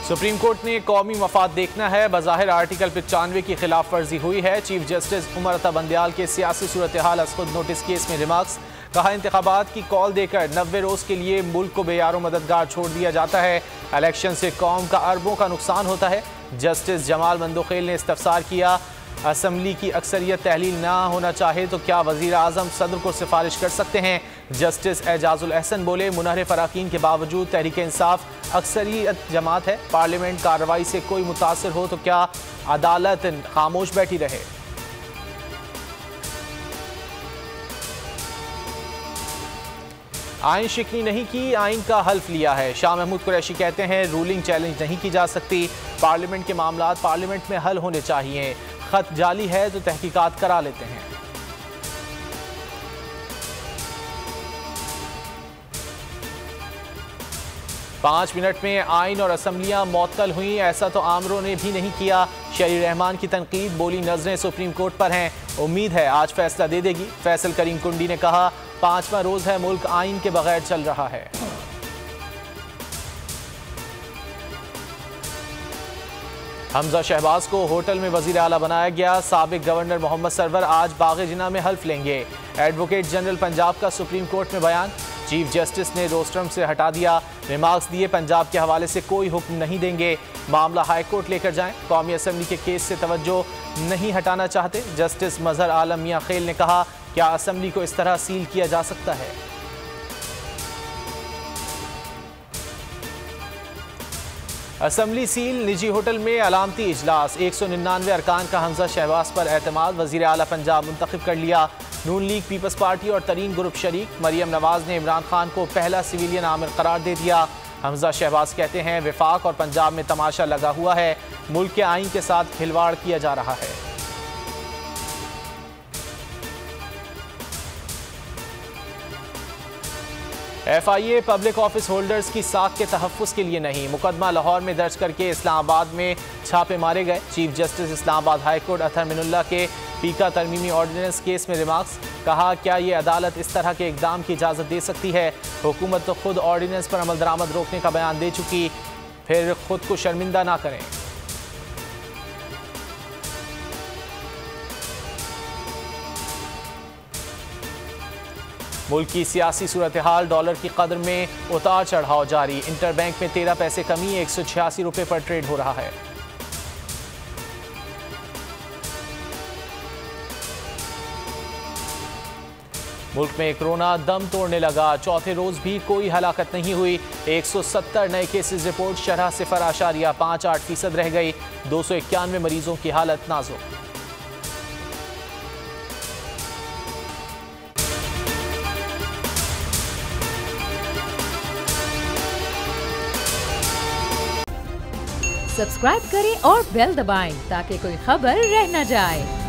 Supreme court ने कौमी मफाद देखना है, बज़ाहिर आर्टिकल 95 की खिलाफ वर्जी हुई है। चीफ जस्टिस उमर अता बंदयाल के सियासी सूरत हाल अज खुद नोटिस केस में रिमार्क्स। कहा, इंतखाबात की कॉल देकर 90 रोज के लिए मुल्क को बेयारो मददगार छोड़ दिया जाता है। इलेक्शन से कौम का अरबों का नुकसान होता है। जस्टिस जमाल मंदोखेल ने इस्तफसार किया, असम्बली की अक्सरियत तहलील ना होना चाहे तो क्या वज़ीर आज़म सदर को सिफारिश कर सकते हैं। जस्टिस एजाजुल अहसन बोले, मुनहरिफ अराकीन के बावजूद तहरीक इंसाफ अक्सरियत जमात है। पार्लियामेंट कार्रवाई से कोई मुतासर हो तो क्या अदालत खामोश बैठी रहे। आइन शिकनी नहीं की, आइन का हल्फ लिया है। शाह महमूद कुरैशी कहते हैं, रूलिंग चैलेंज नहीं की जा सकती। पार्लियामेंट के मामलात पार्लियामेंट में हल होने चाहिए। खत जाली है तो तहकीकात करा लेते हैं। पाँच मिनट में आइन और असम्बलियां मुअत्तल हुई, ऐसा तो आमरों ने भी नहीं किया। शरीर रहमान की तनकीद, बोली नजरें सुप्रीम कोर्ट पर हैं, उम्मीद है आज फैसला दे देगी। फैसल करीम कुंडी ने कहा, 5वां रोज है मुल्क आइन के बगैर चल रहा है। हमजा शहबाज को होटल में वजीर आला बनाया गया। साबिक गवर्नर मोहम्मद सरवर आज बाग़े जिना में हल्फ लेंगे। एडवोकेट जनरल पंजाब का सुप्रीम कोर्ट में बयान, चीफ जस्टिस ने रोस्टरम से हटा दिया। रिमार्क्स दिए, पंजाब के हवाले से कोई हुक्म नहीं देंगे, मामला हाई कोर्ट लेकर जाएं। कौमी असम्बली के केस से तवज्जो नहीं हटाना चाहते। जस्टिस मजहर आलम मियां खेल ने कहा, क्या असम्बली को इस तरह सील किया जा सकता है। असम्बली सील, निजी होटल में अलामती इजलास। 199 अरकान का हमजा शहबाज पर एतमाद, वजीर आला पंजाब मुंतखब कर लिया। नून लीग, पीपल्स पार्टी और तरीन ग्रुप शरीक। मरियम नवाज ने इमरान खान को पहला सिविलियन आमिर करार दे दिया। हमजा शहबाज कहते हैं, विफाक और पंजाब में तमाशा लगा हुआ है, मुल्क के आइन के साथ खिलवाड़ किया जा रहा है। FIA पब्लिक ऑफिस होल्डर्स की साख के तहफ़्फ़ुज़ के लिए नहीं, मुकदमा लाहौर में दर्ज करके इस्लामाबाद में छापे मारे गए। Chief justice Islamabad high court Athar Minallah के पीका तरमीमी ऑर्डिनेंस केस में रिमार्क्स। कहा, क्या ये अदालत इस तरह के इक़दाम की इजाज़त दे सकती है। हुकूमत तो खुद ऑर्डिनेंस पर अमल दरामद रोकने का बयान दे चुकी, फिर खुद को शर्मिंदा ना करें। मुल्क की सियासी सूरत हाल, डॉलर की कदर में उतार चढ़ाव जारी। इंटरबैंक में 13 पैसे कमी, 186 रुपये पर ट्रेड हो रहा है। मुल्क में कोरोना दम तोड़ने लगा, चौथे रोज भी कोई हलाकत नहीं हुई। 170 नए केसेस रिपोर्ट, शरह 0.58% रह गई। 291 मरीजों की हालत नाजुक। सब्सक्राइब करें और बेल दबाएं ताकि कोई खबर रह न जाए।